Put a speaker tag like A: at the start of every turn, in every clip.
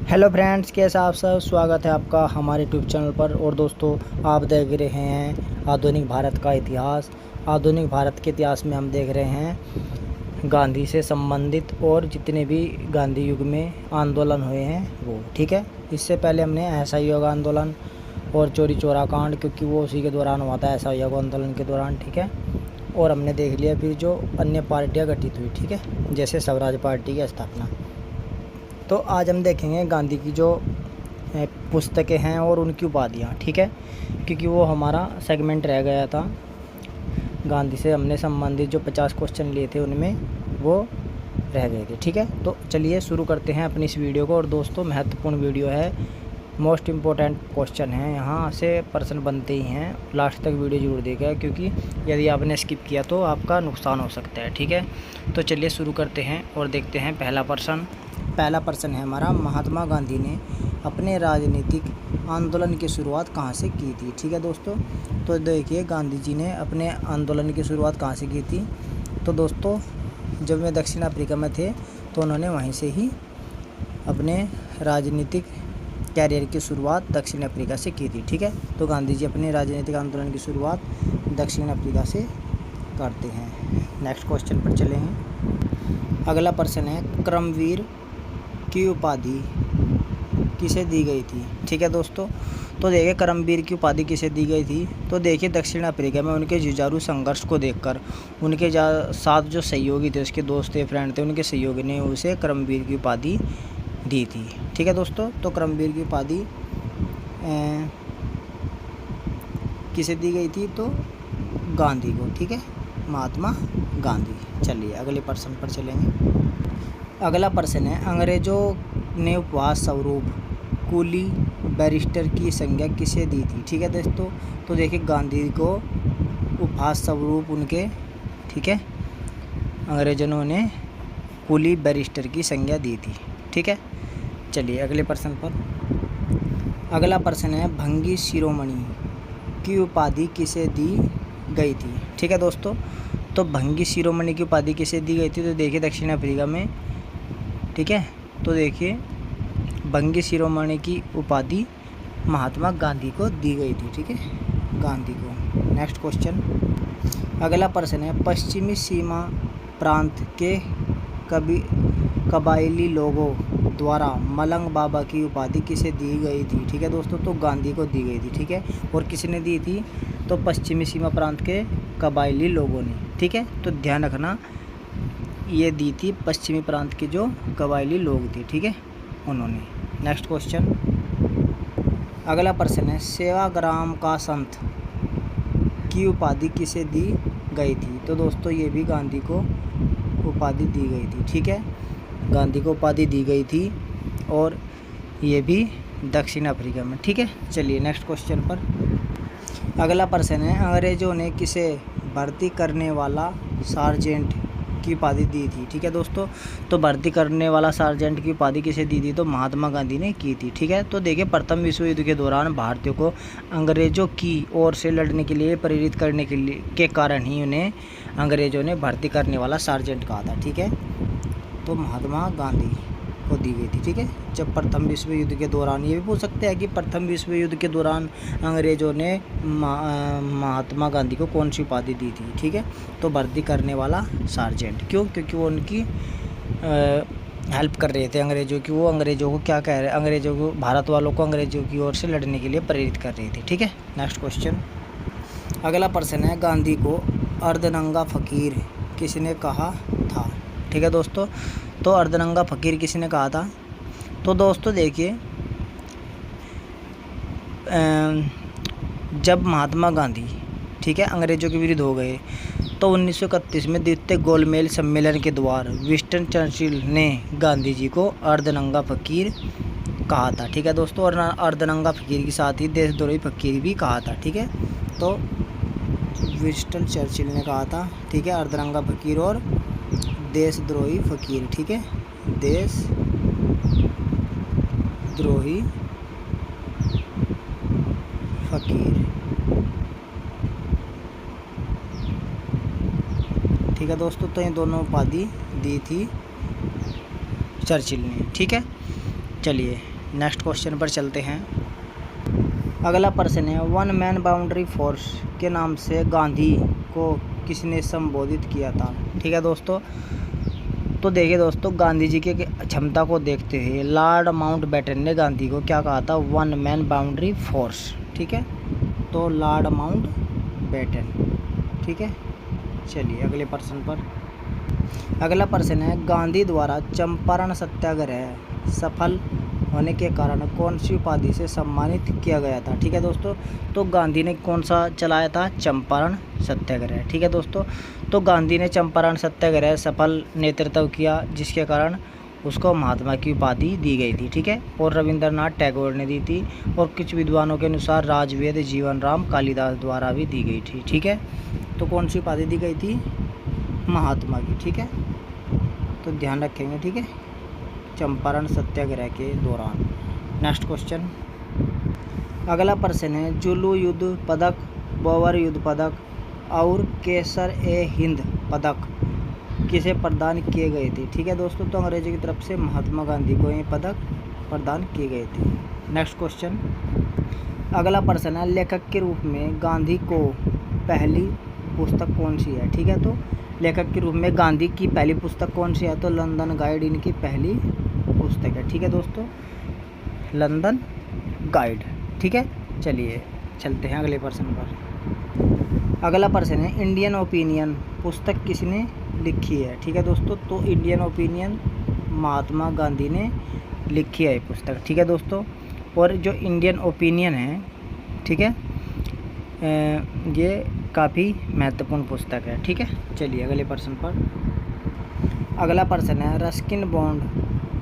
A: Hello friends, कैसा आप सब। स्वागत है आपका हमारे यूट्यूब चैनल पर। और दोस्तों, आप देख रहे हैं आधुनिक भारत का इतिहास। आधुनिक भारत के इतिहास में हम देख रहे हैं गांधी से संबंधित और जितने भी गांधी युग में आंदोलन हुए हैं वो। ठीक है, इससे पहले हमने असहयोग आंदोलन और चोरी चौरा कांड, क्योंकि वो उसी के दौरान हुआ था, असहयोग आंदोलन के दौरान। ठीक है, और हमने देख लिया फिर जो अन्य पार्टियाँ गठित हुई। ठीक है, जैसे स्वराज पार्टी की स्थापना। तो आज हम देखेंगे गांधी की जो पुस्तकें हैं और उनकी उपाधियाँ। ठीक है, क्योंकि वो हमारा सेगमेंट रह गया था। गांधी से हमने संबंधित जो 50 क्वेश्चन लिए थे उनमें वो रह गए थे। ठीक है, तो चलिए शुरू करते हैं अपनी इस वीडियो को। और दोस्तों, महत्वपूर्ण वीडियो है, मोस्ट इम्पोर्टेंट क्वेश्चन है, यहाँ से प्रश्न बनते ही हैं। लास्ट तक वीडियो जरूर देखिएगा, क्योंकि यदि आपने स्किप किया तो आपका नुकसान हो सकता है। ठीक है, तो चलिए शुरू करते हैं और देखते हैं पहला प्रश्न है हमारा, महात्मा गांधी ने अपने राजनीतिक आंदोलन की शुरुआत कहाँ से की थी। ठीक है दोस्तों, तो देखिए गांधी जी ने अपने आंदोलन की शुरुआत कहाँ से की थी। तो दोस्तों, जब वे दक्षिण अफ्रीका में थे तो उन्होंने वहीं से ही अपने राजनीतिक कैरियर की शुरुआत दक्षिण अफ्रीका से की थी। ठीक है, तो गांधी जी अपने राजनीतिक आंदोलन की शुरुआत दक्षिण अफ्रीका से करते हैं। नेक्स्ट क्वेश्चन पर चले हैं। अगला प्रश्न है, कर्मवीर की उपाधि किसे दी गई थी। ठीक है दोस्तों, तो देखिए कर्मवीर की उपाधि किसे दी गई थी। तो देखिए दक्षिण अफ्रीका में उनके जुझारू संघर्ष को देखकर उनके साथ जो सहयोगी थे, उसके दोस्त थे, फ्रेंड थे, उनके सहयोगी ने उसे कर्मवीर की उपाधि दी थी। ठीक है दोस्तों, तो कर्मवीर की उपाधि किसे दी गई थी, तो गांधी को। ठीक है, महात्मा गांधी। चलिए अगले प्रश्न पर चलेंगे। अगला प्रश्न है, अंग्रेजों ने उपहास स्वरूप कूली बैरिस्टर की संज्ञा किसे दी थी। ठीक है दोस्तों, तो देखिए गांधी को उपहास स्वरूप उनके, ठीक है, अंग्रेजों ने कूली बैरिस्टर की संज्ञा दी थी। ठीक है, चलिए अगले प्रश्न पर। अगला प्रश्न है, भंगी शिरोमणि की उपाधि किसे दी गई थी। ठीक है दोस्तों, तो भंगी शिरोमणि की उपाधि किसे दी गई थी। तो देखिए दक्षिण अफ्रीका में, ठीक है, तो देखिए भंगी शिरोमणि की उपाधि महात्मा गांधी को दी गई थी। ठीक है, गांधी को। Next question. अगला प्रश्न है, पश्चिमी सीमा प्रांत के कबायली लोगों द्वारा मलंग बाबा की उपाधि किसे दी गई थी। ठीक है दोस्तों, तो गांधी को दी गई थी। ठीक है, और किसने दी थी, तो पश्चिमी सीमा प्रांत के कबायली लोगों ने। ठीक है, तो ध्यान रखना, ये दी थी पश्चिमी प्रांत के जो कबायली लोग थे। ठीक है, उन्होंने। Next question. अगला प्रश्न है, सेवाग्राम का संत की उपाधि किसे दी गई थी। तो दोस्तों, ये भी गांधी को उपाधि दी गई थी। ठीक है, गांधी को उपाधि दी गई थी और ये भी दक्षिण अफ्रीका में। ठीक है, चलिए नेक्स्ट क्वेश्चन पर। अगला प्रश्न है, अंग्रेजों ने किसे भर्ती करने वाला सार्जेंट की उपाधि दी थी। ठीक है दोस्तों, तो भर्ती करने वाला सार्जेंट की उपाधि किसे दी थी, तो महात्मा गांधी ने की थी। ठीक है, तो देखिए प्रथम विश्व युद्ध के दौरान भारतीयों को अंग्रेजों की ओर से लड़ने के लिए प्रेरित करने के कारण ही उन्हें अंग्रेजों ने भर्ती करने वाला सार्जेंट कहा था। ठीक है, तो महात्मा गांधी को दी गई थी। ठीक है, जब प्रथम विश्व युद्ध के दौरान, ये भी पूछ सकते हैं कि प्रथम विश्व युद्ध के दौरान अंग्रेजों ने महात्मा गांधी को कौन सी उपाधि दी थी। ठीक है, तो भर्ती करने वाला सार्जेंट। क्यों, क्योंकि वो उनकी हेल्प कर रहे थे अंग्रेजों की। वो अंग्रेजों को क्या कह रहे, अंग्रेजों को, भारत वालों को अंग्रेजों की ओर से लड़ने के लिए प्रेरित कर रही थी। ठीक है, नेक्स्ट क्वेश्चन। अगला प्रश्न है, गांधी को अर्धनंगा फकीर किसने कहा था। ठीक है दोस्तों, तो अर्धनंगा फकीर किसने कहा था। तो दोस्तों देखिए, जब महात्मा गांधी, ठीक है, अंग्रेजों के विरुद्ध हो गए, तो 1931 में द्वितीय गोलमेज सम्मेलन के द्वारा विंस्टन चर्चिल ने गांधी जी को अर्धनंगा फकीर कहा था। ठीक है दोस्तों, और अर्धनंगा फकीर के साथ ही देशद्रोही फकीर भी कहा था। ठीक है, तो विंस्टन चर्चिल ने कहा था, ठीक है, अर्धनंगा फकीर और देशद्रोही फकीर। ठीक है, देशद्रोही फकीर। ठीक है दोस्तों, तो ये दोनों उपाधि दी थी चर्चिल ने। ठीक है, चलिए नेक्स्ट क्वेश्चन पर चलते हैं। अगला प्रश्न है, वन मैन बाउंड्री फोर्स के नाम से गांधी को किसने संबोधित किया था? ठीक है दोस्तों, तो देखिए दोस्तों, गांधी जी के क्षमता को देखते हुए लॉर्ड माउंटबेटन ने गांधी को क्या कहा था? One man boundary force. ठीक है, तो लॉर्ड माउंटबेटन। ठीक है, चलिए अगले प्रश्न पर। अगला प्रश्न है, गांधी द्वारा चंपारण सत्याग्रह सफल होने के कारण कौन सी उपाधि से सम्मानित किया गया था? ठीक है दोस्तों, तो गांधी ने कौन सा चलाया था? चंपारण सत्याग्रह। ठीक है दोस्तों, तो गांधी ने चंपारण सत्याग्रह सफल नेतृत्व किया, जिसके कारण उसको महात्मा की उपाधि दी गई थी। ठीक है, और रविंद्रनाथ टैगोर ने दी थी, और कुछ विद्वानों के अनुसार राजवेद जीवन राम कालिदास द्वारा भी दी गई थी। ठीक है, तो कौन सी उपाधि दी गई थी? महात्मा की। ठीक है, तो ध्यान रखेंगे। ठीक है, चंपारण सत्याग्रह के दौरान। Next question. अगला प्रश्न है, जुलू युद्ध पदक, बोवर युद्ध पदक और केसर ए हिंद पदक किसे प्रदान किए गए थे? ठीक है दोस्तों, तो अंग्रेजों की तरफ से महात्मा गांधी को ये पदक प्रदान किए गए थे। Next question. अगला प्रश्न है, लेखक के रूप में गांधी को पहली पुस्तक कौन सी है? ठीक है, तो लेखक के रूप में गांधी की पहली पुस्तक कौन सी है? तो लंदन गाइड इनकी पहली पुस्तक है। ठीक है दोस्तों, लंदन गाइड। ठीक है, चलिए चलते हैं अगले प्रश्न पर। अगला प्रश्न है, इंडियन ओपिनियन पुस्तक किसने लिखी है? ठीक है दोस्तों, तो इंडियन ओपिनियन महात्मा गांधी ने लिखी है पुस्तक। ठीक है दोस्तों, और जो इंडियन ओपिनियन है, ठीक है, ये काफ़ी महत्वपूर्ण पुस्तक है। ठीक है, चलिए अगले प्रश्न पर। अगला प्रश्न है, रस्किन बॉन्ड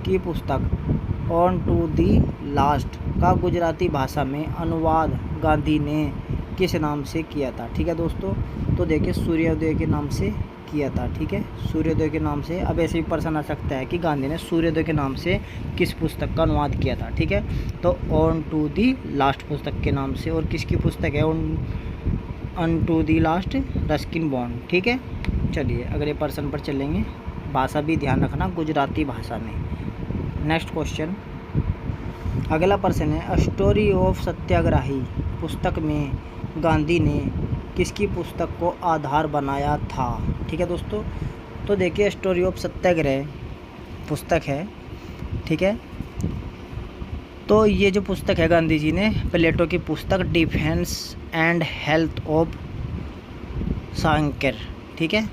A: की पुस्तक ऑन टू दी लास्ट का गुजराती भाषा में अनुवाद गांधी ने किस नाम से किया था? ठीक है दोस्तों, तो देखिए सूर्योदय के नाम से किया था। ठीक है, सूर्योदय के नाम से। अब ऐसे भी प्रश्न आ सकता है कि गांधी ने सूर्योदय के नाम से किस पुस्तक का अनुवाद किया था? ठीक है, तो ऑन टू दी लास्ट पुस्तक के नाम से। और किसकी पुस्तक है on to the last? Ruskin Bond. ठीक है, चलिए अगले प्रश्न पर चलेंगे। भाषा भी ध्यान रखना, गुजराती भाषा में। Next question. अगला प्रश्न है, स्टोरी ऑफ सत्याग्रही पुस्तक में गांधी ने किसकी पुस्तक को आधार बनाया था? ठीक है दोस्तों, तो देखिए स्टोरी ऑफ सत्याग्रह पुस्तक है। ठीक है, तो ये जो पुस्तक है गांधी जी ने प्लेटो की पुस्तक डिफेंस एंड हेल्थ ऑफ सांकर, ठीक है,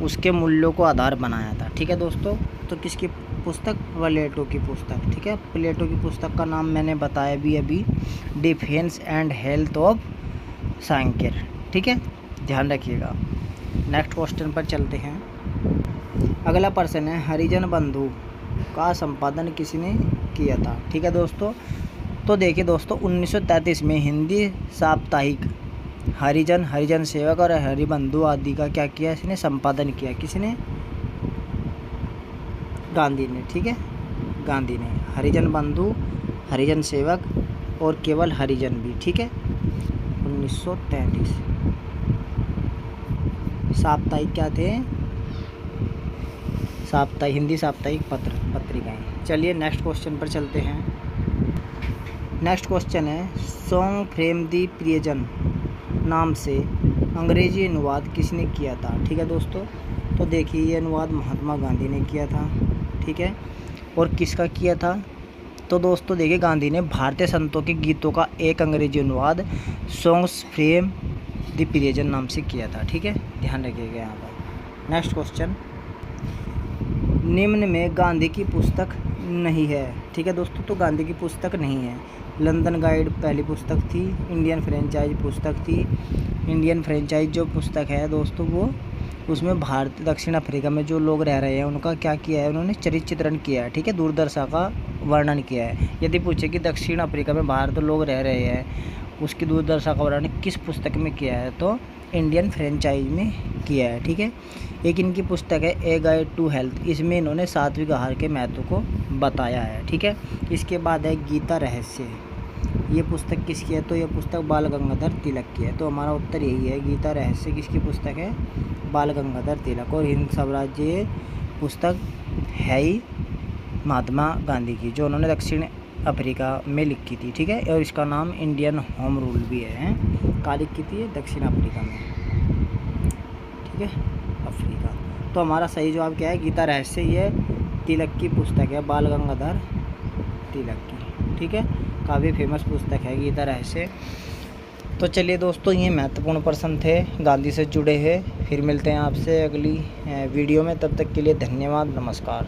A: उसके मूल्यों को आधार बनाया था। ठीक है दोस्तों, तो किसकी पुस्तक? प्लेटो की पुस्तक। ठीक है, प्लेटो की पुस्तक का नाम मैंने बताया भी अभी, डिफेंस एंड हेल्थ ऑफ सांकर। ठीक है, ध्यान रखिएगा। नेक्स्ट क्वेश्चन पर चलते हैं। अगला प्रश्न है, हरिजन बंधु का संपादन किसने किया था? ठीक है दोस्तों, तो देखिए दोस्तों 1933 में हिंदी साप्ताहिक हरिजन सेवक और हरिबंधु आदि का क्या किया? इसने संपादन किया। किसने? गांधी ने। ठीक है, गांधी ने हरिजन बंधु, हरिजन सेवक और केवल हरिजन भी। ठीक है, 1933 साप्ताहिक क्या थे? साप्ताहिक, हिंदी साप्ताहिक पत्रिकाएं। चलिए नेक्स्ट क्वेश्चन पर चलते हैं। नेक्स्ट क्वेश्चन है, सॉन्ग फ्रेम दी प्रियजन नाम से अंग्रेजी अनुवाद किसने किया था? ठीक है दोस्तों, तो देखिए ये अनुवाद महात्मा गांधी ने किया था। ठीक है, और किसका किया था? तो दोस्तों देखिए गांधी ने भारतीय संतों के गीतों का एक अंग्रेजी अनुवाद सॉन्ग्स फ्रेम द प्रियजन नाम से किया था। ठीक है, ध्यान रखिएगा यहाँ पर। नेक्स्ट क्वेश्चन, निम्न में गांधी की पुस्तक नहीं है। ठीक है दोस्तों, तो गांधी की पुस्तक नहीं है। लंदन गाइड पहली पुस्तक थी, इंडियन फ्रेंचाइज पुस्तक थी। इंडियन फ्रेंचाइज जो पुस्तक है दोस्तों, वो उसमें भारत दक्षिण अफ्रीका में जो लोग रह रहे हैं उनका क्या किया है? उन्होंने चरित्र चित्रण किया है। ठीक है, दुर्दशा का वर्णन किया है। यदि पूछे कि दक्षिण अफ्रीका में भारत लोग रह रहे हैं, उसकी दुर्दशा का वर्णन किस पुस्तक में किया है? तो इंडियन फ्रेंचाइज में किया है। ठीक है, एक इनकी पुस्तक है ए गाइड टू हेल्थ, इसमें इन्होंने सात्विक आहार के महत्व को बताया है। ठीक है, इसके बाद है गीता रहस्य, ये पुस्तक किसकी है? तो ये पुस्तक बाल गंगाधर तिलक की है। तो हमारा उत्तर यही है, गीता रहस्य किसकी पुस्तक है? बाल गंगाधर तिलक। और हिंद स्वराज्य पुस्तक है ही महात्मा गांधी की, जो उन्होंने दक्षिण अफ्रीका में लिखी थी, ठीक है। और इसका नाम इंडियन होम रूल भी है। कहाँ लिखी थी ये? दक्षिण अफ्रीका में, ठीक है, अफ्रीका। तो हमारा सही जवाब क्या है? गीता रहस्य। ये तिलक की पुस्तक है, बाल गंगाधर तिलक की, ठीक है। काफ़ी फेमस पुस्तक है गीता रहस्य। तो चलिए दोस्तों, ये महत्वपूर्ण प्रश्न थे गांधी से जुड़े हैं। फिर मिलते हैं आपसे अगली वीडियो में। तब तक के लिए धन्यवाद, नमस्कार।